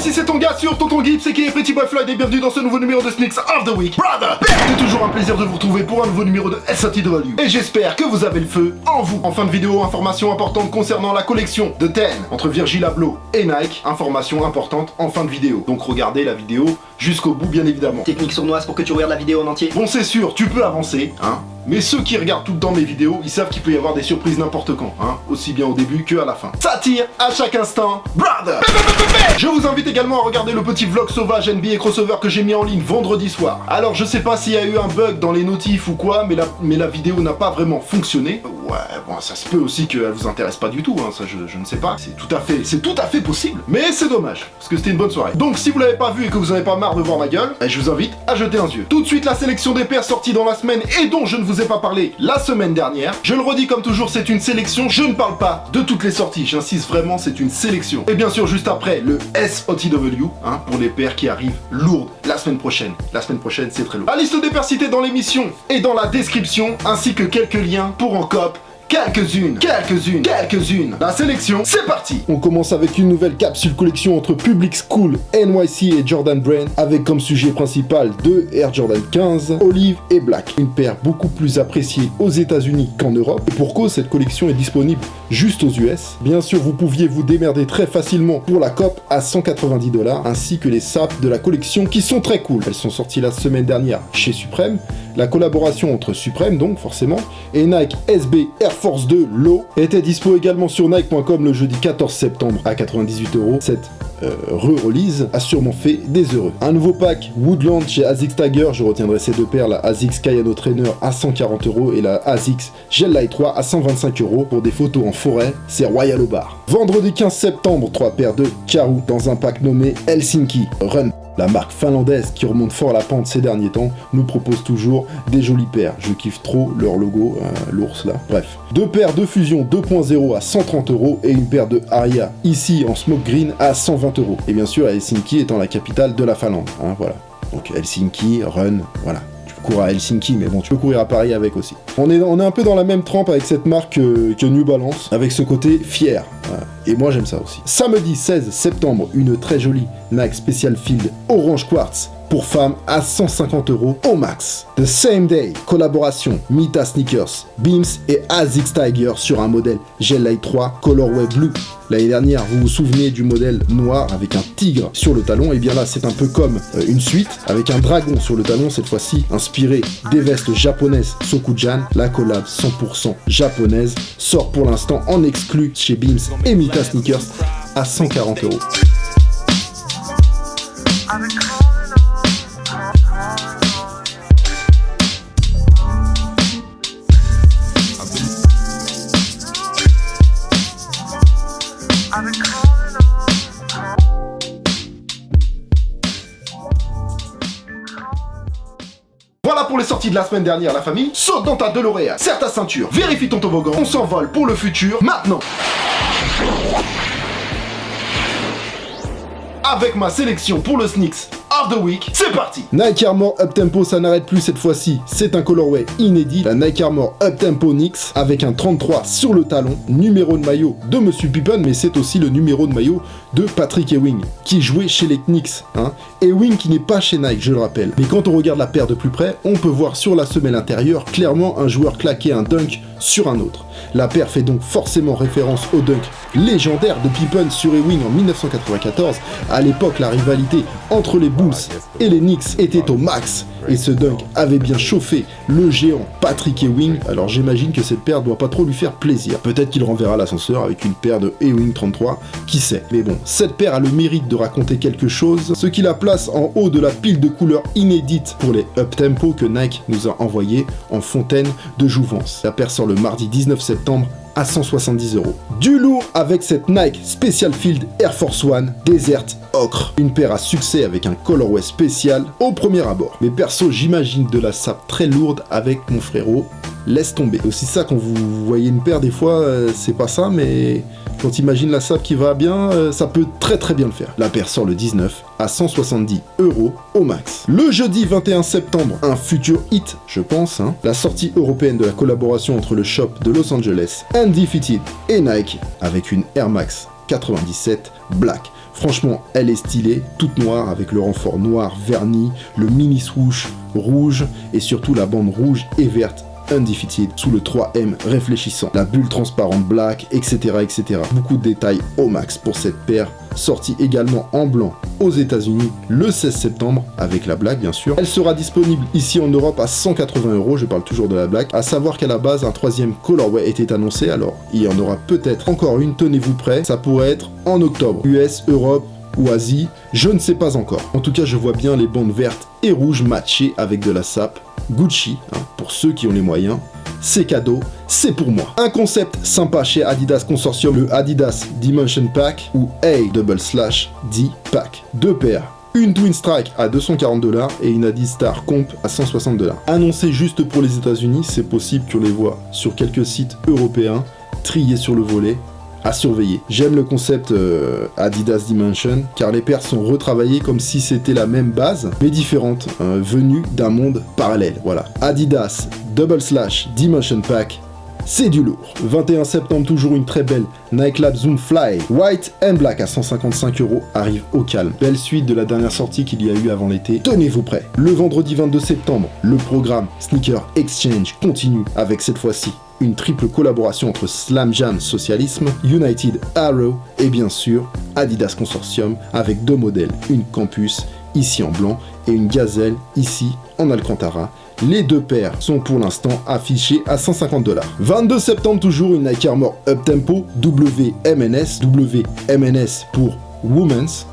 ici c'est ton gars sur Tonton Gibbs, c'est qui est Pretty Boy Floyd et bienvenue dans ce nouveau numéro de Sneaks of the Week. Brother, c'est toujours un plaisir de vous retrouver pour un nouveau numéro de SOTW. Et j'espère que vous avez le feu en vous. En fin de vidéo, information importante concernant la collection de Ten entre Virgil Abloh et Nike. Information importante en fin de vidéo. Donc regardez la vidéo jusqu'au bout bien évidemment. Technique sournoise pour que tu regardes la vidéo en entier. Bon c'est sûr, tu peux avancer, hein. Mais ceux qui regardent tout le temps mes vidéos, ils savent qu'il peut y avoir des surprises n'importe quand, hein, aussi bien au début que à la fin. Ça tire à chaque instant, brother. Je vous invite également à regarder le petit vlog sauvage NBA crossover que j'ai mis en ligne vendredi soir. Alors je sais pas s'il y a eu un bug dans les notifs ou quoi, mais la vidéo n'a pas vraiment fonctionné. Ouais, bon, ça se peut aussi qu'elle vous intéresse pas du tout, hein, ça je ne sais pas. C'est tout à fait possible. Mais c'est dommage, parce que c'était une bonne soirée. Donc si vous l'avez pas vu et que vous en avez pas marre de voir ma gueule, je vous invite à jeter un yeux. Tout de suite la sélection des paires sorties dans la semaine et dont je ne vous ai pas parlé la semaine dernière. Je le redis comme toujours, c'est une sélection, je ne parle pas de toutes les sorties, j'insiste vraiment, c'est une sélection. Et bien sûr juste après, le SOTW, hein, pour les paires qui arrivent lourdes la semaine prochaine. La semaine prochaine, c'est très lourd. La liste des paires citées dans l'émission et dans la description, ainsi que quelques liens pour en cop. Quelques-unes. La sélection, c'est parti. On commence avec une nouvelle capsule collection entre Public School, NYC et Jordan Brand, avec comme sujet principal deux Air Jordan 15, Olive et Black. Une paire beaucoup plus appréciée aux États-Unis qu'en Europe. Et pour cause, cette collection est disponible juste aux US. Bien sûr, vous pouviez vous démerder très facilement pour la COP à 190 $, ainsi que les sapes de la collection qui sont très cool. Elles sont sorties la semaine dernière chez Supreme. La collaboration entre Supreme, donc forcément, et Nike SB Air Force 2 Low était dispo également sur Nike.com le jeudi 14 septembre à 98 €. Cette re-release a sûrement fait des heureux. Un nouveau pack Woodland chez ASICS Tiger, je retiendrai ces deux paires, la ASICS Kayano Trainer à 140 € et la ASICS Gel Light 3 à 125 € pour des photos en forêt, c'est royal au bar. Vendredi 15 septembre, 3 paires de Karoo dans un pack nommé Helsinki Run. La marque finlandaise qui remonte fort la pente ces derniers temps nous propose toujours des jolies paires. Je kiffe trop leur logo, l'ours là. Bref. Deux paires de Fusion 2.0 à 130 € et une paire de Aria ici en smoke green à 120 €. Et bien sûr Helsinki étant la capitale de la Finlande. Hein, voilà. Donc Helsinki, Run, voilà. Courir à Helsinki, mais bon, tu peux courir à Paris avec aussi. On est un peu dans la même trempe avec cette marque que New Balance, avec ce côté fier. Voilà. Et moi, j'aime ça aussi. Samedi 16 septembre, une très jolie Nike Special Field Orange Quartz pour femmes à 150 € au max. The Same Day, collaboration Mita Sneakers, Beams et ASICS Tiger sur un modèle Gel Light 3 Colorway Blue. L'année dernière, vous vous souvenez du modèle noir avec un tigre sur le talon, et bien là c'est un peu comme une suite avec un dragon sur le talon, cette fois-ci inspiré des vestes japonaises Sokujan. La collab 100% japonaise sort pour l'instant en exclu chez Beams et Mita Sneakers à 140 €. Voilà pour les sorties de la semaine dernière, la famille. Saute dans ta DeLorean, serre ta ceinture, vérifie ton toboggan, on s'envole pour le futur, maintenant. Avec ma sélection pour le Sneaks of the Week, c'est parti. Nike Armor Uptempo, ça n'arrête plus cette fois-ci. C'est un colorway inédit, la Nike Armor Uptempo Knicks, avec un 33 sur le talon, numéro de maillot de Monsieur Pippen, mais c'est aussi le numéro de maillot de Patrick Ewing, qui jouait chez les Knicks. Hein. Ewing qui n'est pas chez Nike, je le rappelle. Mais quand on regarde la paire de plus près, on peut voir sur la semelle intérieure clairement un joueur claquer un dunk sur un autre. La paire fait donc forcément référence au dunk légendaire de Pippen sur Ewing en 1994. À l'époque, la rivalité entre les Bulls et les Knicks était au max. Et ce dunk avait bien chauffé le géant Patrick Ewing, alors j'imagine que cette paire doit pas trop lui faire plaisir. Peut-être qu'il renverra l'ascenseur avec une paire de Ewing 33, qui sait. Mais bon, cette paire a le mérite de raconter quelque chose, ce qui la place en haut de la pile de couleurs inédites pour les Uptempo que Nike nous a envoyés en fontaine de jouvence. La paire sort le mardi 19 septembre à 170 €. Du lourd avec cette Nike Special Field Air Force One Desert Ocre. Une paire à succès avec un colorway spécial au premier abord. Mais perso, j'imagine de la sape très lourde avec mon frérot. Laisse tomber. Aussi ça, quand vous voyez une paire, des fois, c'est pas ça, mais quand t'imagines la sape qui va bien, ça peut très bien le faire. La paire sort le 19 à 170 € au max. Le jeudi 21 septembre, un futur hit, je pense, hein, la sortie européenne de la collaboration entre le shop de Los Angeles, Undefeated et Nike, avec une Air Max 97 Black. Franchement, elle est stylée, toute noire avec le renfort noir verni, le mini swoosh rouge et surtout la bande rouge et verte Undefeated sous le 3M réfléchissant, la bulle transparente black, etc. etc. Beaucoup de détails au max pour cette paire, sortie également en blanc aux États-Unis le 16 septembre avec la black bien sûr. Elle sera disponible ici en Europe à 180 €, je parle toujours de la black. À savoir qu'à la base un troisième colorway était annoncé, alors il y en aura peut-être encore une, tenez-vous prêts, ça pourrait être en octobre, US, Europe ou Asie, je ne sais pas encore. En tout cas, je vois bien les bandes vertes et rouges matchées avec de la sape Gucci, pour ceux qui ont les moyens. C'est cadeau, c'est pour moi. Un concept sympa chez Adidas Consortium, le Adidas Dimension Pack ou A/D Pack. Deux paires. Une Twin Strike à 240 $ et une Adistar Comp à 160 $. Annoncé juste pour les États-Unis, c'est possible qu'on les voit sur quelques sites européens, triés sur le volet, à surveiller. J'aime le concept Adidas Dimension, car les paires sont retravaillées comme si c'était la même base, mais différentes, venues d'un monde parallèle. Voilà. Adidas Dimension Pack, c'est du lourd. 21 septembre, toujours une très belle Nike Lab Zoom Fly White and Black à 155 € arrive au calme. Belle suite de la dernière sortie qu'il y a eu avant l'été. Tenez-vous prêts. Le vendredi 22 septembre, le programme Sneaker Exchange continue avec cette fois-ci une triple collaboration entre Slam Jam Socialisme, United Arrow et bien sûr Adidas Consortium avec deux modèles, une Campus ici en blanc et une Gazelle ici en Alcantara. Les deux paires sont pour l'instant affichées à 150 $. 22 septembre toujours une Nike Armour Uptempo WMNS pour Women's.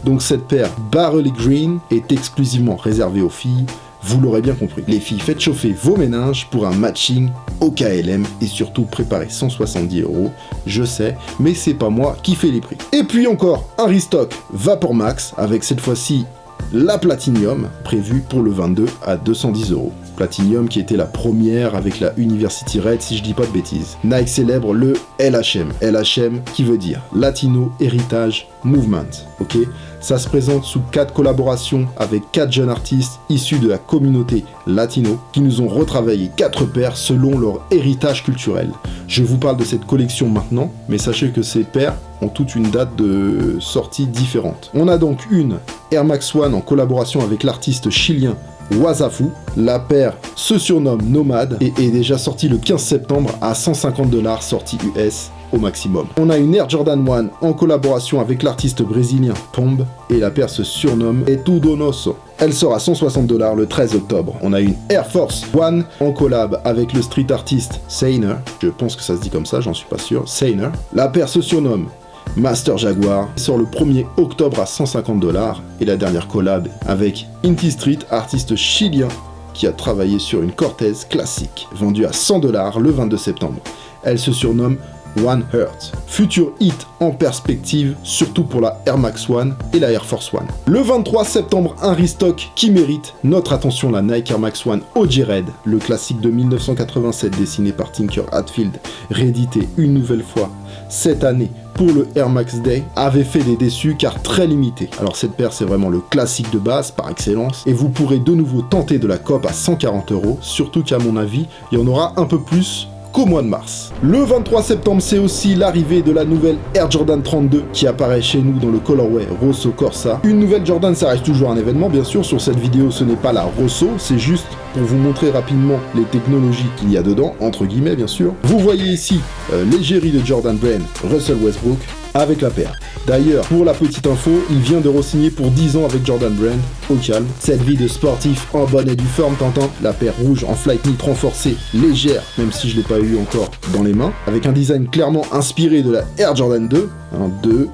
Donc cette paire Barley Green est exclusivement réservée aux filles. Vous l'aurez bien compris. Les filles, faites chauffer vos méninges pour un matching au KLM et surtout préparez 170 €. Je sais, mais c'est pas moi qui fais les prix. Et puis encore un restock Vapor Max avec cette fois-ci la Platinum prévue pour le 22 à 210 €. Platinum qui était la première avec la University Red si je dis pas de bêtises. Nike célèbre le LHM. LHM qui veut dire Latino Heritage Movement. Ok, ça se présente sous 4 collaborations avec 4 jeunes artistes issus de la communauté latino qui nous ont retravaillé 4 paires selon leur héritage culturel. Je vous parle de cette collection maintenant, mais sachez que ces paires ont toute une date de sortie différente. On a donc une Air Max One en collaboration avec l'artiste chilien Wazafu. La paire se surnomme Nomade et est déjà sortie le 15 septembre à 150 $, sortie US au maximum. On a une Air Jordan 1 en collaboration avec l'artiste brésilien Tomb et la paire se surnomme Etudonoso. Elle sort à 160 $ le 13 octobre. On a une Air Force One en collab avec le street artiste Sainer. Je pense que ça se dit comme ça, j'en suis pas sûr. Sainer. La paire se surnomme Master Jaguar, sort le 1er octobre à 150 $, et la dernière collab avec Inti Street, artiste chilien qui a travaillé sur une Cortez classique, vendue à 100 $ le 22 septembre. Elle se surnomme One Heart. Futur hit en perspective, surtout pour la Air Max One et la Air Force One. Le 23 septembre, un restock qui mérite notre attention, la Nike Air Max One OG Red, le classique de 1987 dessiné par Tinker Hatfield, réédité une nouvelle fois cette année pour le Air Max Day, avait fait des déçus car très limité. Alors cette paire c'est vraiment le classique de base par excellence et vous pourrez de nouveau tenter de la cope à 140 €, surtout qu'à mon avis il y en aura un peu plus qu'au mois de mars. Le 23 septembre, c'est aussi l'arrivée de la nouvelle Air Jordan 32 qui apparaît chez nous dans le colorway Rosso Corsa. Une nouvelle Jordan, ça reste toujours un événement, bien sûr. Sur cette vidéo, ce n'est pas la Rosso, c'est juste pour vous montrer rapidement les technologies qu'il y a dedans, entre guillemets, bien sûr. Vous voyez ici l'égérie de Jordan Brand, Russell Westbrook, avec la paire. D'ailleurs, pour la petite info, il vient de re-signer pour 10 ans avec Jordan Brand, au calme. Cette vie de sportif en bonne et due forme, t'entends. La paire rouge en flight knit renforcée, légère, même si je l'ai pas eu encore dans les mains, avec un design clairement inspiré de la Air Jordan 2,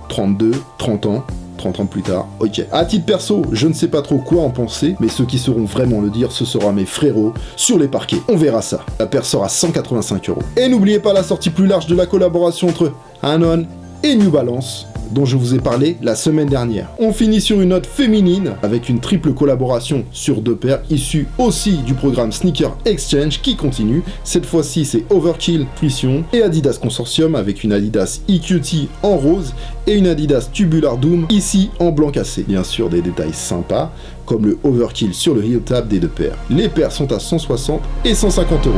32, 30 ans. 30 ans plus tard, ok. À titre perso, je ne sais pas trop quoi en penser, mais ceux qui sauront vraiment le dire, ce sera mes frérots sur les parquets. On verra ça. La paire sera à 185 €. Et n'oubliez pas la sortie plus large de la collaboration entre Anon et New Balance, dont je vous ai parlé la semaine dernière. On finit sur une note féminine avec une triple collaboration sur 2 paires issues aussi du programme Sneaker Exchange qui continue. Cette fois-ci c'est Overkill Tuition et Adidas Consortium avec une Adidas EQT en rose et une Adidas Tubular Doom ici en blanc cassé. Bien sûr des détails sympas comme le Overkill sur le heel tab des 2 paires. Les paires sont à 160 et 150 €.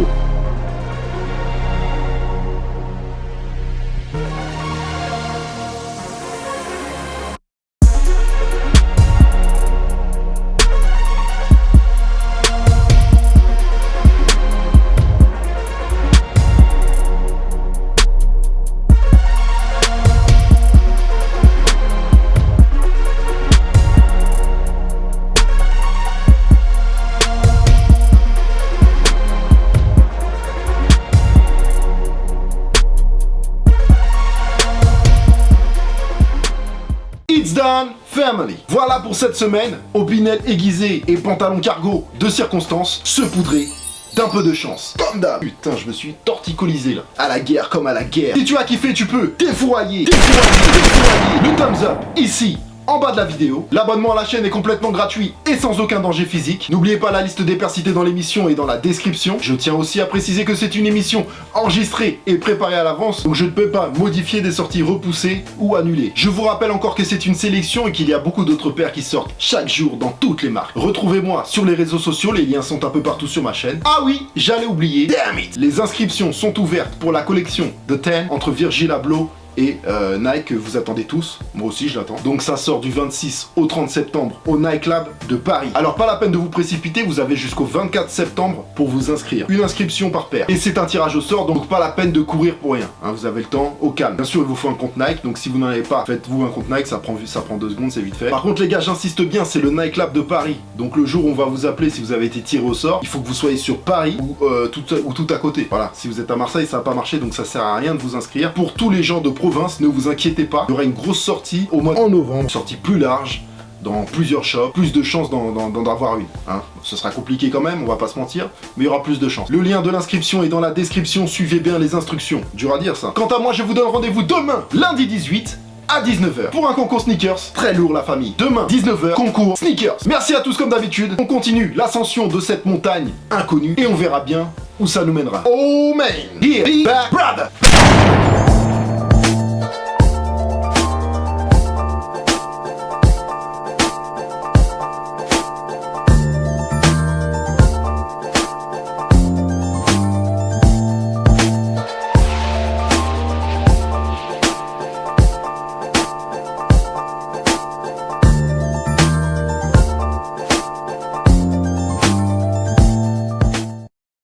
family. Voilà pour cette semaine, opinel aiguisé et pantalon cargo de circonstance, saupoudré d'un peu de chance. Comme d'hab. Putain, je me suis torticolisé là. À la guerre comme à la guerre. Si tu as kiffé, tu peux défourailler le thumbs up ici, en bas de la vidéo. L'abonnement à la chaîne est complètement gratuit et sans aucun danger physique. N'oubliez pas la liste des pairs cités dans l'émission et dans la description. Je tiens aussi à préciser que c'est une émission enregistrée et préparée à l'avance, donc je ne peux pas modifier des sorties repoussées ou annulées. Je vous rappelle encore que c'est une sélection et qu'il y a beaucoup d'autres pairs qui sortent chaque jour dans toutes les marques. Retrouvez-moi sur les réseaux sociaux, les liens sont un peu partout sur ma chaîne. Ah oui, j'allais oublier. Damn it. Les inscriptions sont ouvertes pour la collection The 10 entre Virgil Abloh et Nike que vous attendez tous, moi aussi je l'attends. Donc ça sort du 26 au 30 septembre au Nike Lab de Paris. Alors pas la peine de vous précipiter, vous avez jusqu'au 24 septembre pour vous inscrire. Une inscription par paire. Et c'est un tirage au sort, donc pas la peine de courir pour rien. Hein, vous avez le temps, au calme. Bien sûr il vous faut un compte Nike, donc si vous n'en avez pas, faites-vous un compte Nike, ça prend 2 secondes, c'est vite fait. Par contre les gars, j'insiste bien, c'est le Nike Lab de Paris. Donc le jour où on va vous appeler si vous avez été tiré au sort, il faut que vous soyez sur Paris ou tout à côté. Voilà, si vous êtes à Marseille, ça va pas marcher, donc ça sert à rien de vous inscrire. Pour tous les gens de province, ne vous inquiétez pas, il y aura une grosse sortie au mois de novembre, une sortie plus large, dans plusieurs shops, plus de chances d'en avoir une. Hein. Ce sera compliqué quand même, on va pas se mentir, mais il y aura plus de chances. Le lien de l'inscription est dans la description, suivez bien les instructions. Dur à dire ça. Quant à moi, je vous donne rendez-vous demain, lundi 18, à 19h, pour un concours sneakers, très lourd la famille. Demain, 19h, concours sneakers. Merci à tous comme d'habitude, on continue l'ascension de cette montagne inconnue, et on verra bien où ça nous mènera. Oh man, here be back, brother.